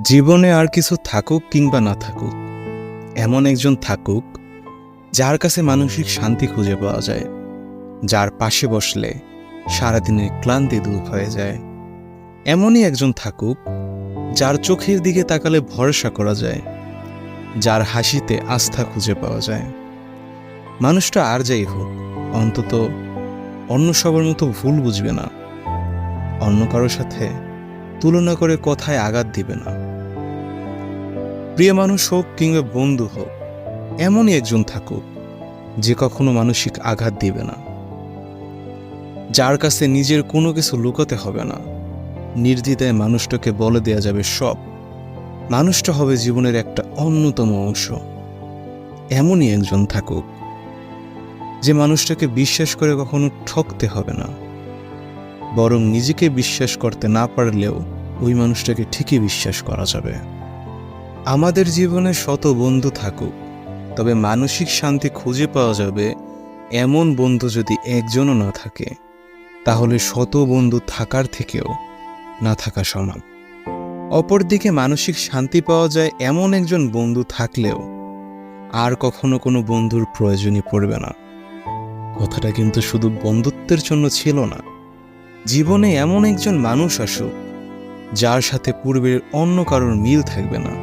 জীবনে আর কিছু থাকুক কিংবা না থাকুক, এমন একজন থাকুক যার কাছে মানসিক শান্তি খুঁজে পাওয়া যায়, যার পাশে বসলে সারাদিনের ক্লান্তি দূর হয়ে যায়। এমনই একজন থাকুক যার চোখের দিকে তাকালে ভরসা করা যায়, যার হাসিতে আস্থা খুঁজে পাওয়া যায়। মানুষটা আর যাই হোক, অন্তত অন্য সবার মতো ভুল বুঝবে না, অন্য কারোর সাথে তুলনা করে কথায় আঘাত দিবে না। প্রিয় মানুষ হোক কিংবা বন্ধু হোক, এমনই একজন থাকুক যে কখনো মানসিক আঘাত দিবে না, যার কাছে নিজের কোনো কিছু লুকাতে হবে না, নির্দ্বিধায় মানুষটাকে বলে দেয়া যাবে সব। মানুষটা হবে জীবনের একটা অন্যতম অংশ। এমনই একজন থাকুক যে মানুষটাকে বিশ্বাস করে কখনো ঠকতে হবে না, বরং নিজেকে বিশ্বাস করতে না পারলেও ওই মানুষটাকে ঠিকই বিশ্বাস করা যাবে। আমাদের জীবনে শত বন্ধু থাকুক, তবে মানসিক শান্তি খুঁজে পাওয়া যাবে এমন বন্ধু যদি একজনও না থাকে, তাহলে শত বন্ধু থাকার থেকেও না থাকা সমান। অপরদিকে মানসিক শান্তি পাওয়া যায় এমন একজন বন্ধু থাকলেও আর কখনো কোনো বন্ধুর প্রয়োজনই পড়বে না। কথাটা কিন্তু শুধু বন্ধুত্বের জন্য ছিল না। জীবনে এমন একজন মানুষ আসুক যার সাথে পূর্বের অন্য কারোর মিল থাকবে না,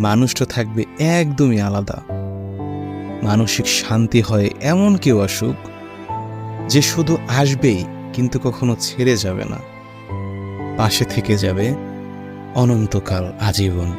মানুষটা থাকবে একদমই আলাদা। মানসিক শান্তি হয় এমন কেউ আসুক যে শুধু আসবেই কিন্তু কখনো ছেড়ে যাবে না, পাশে থেকে যাবে অনন্তকাল, আজীবন।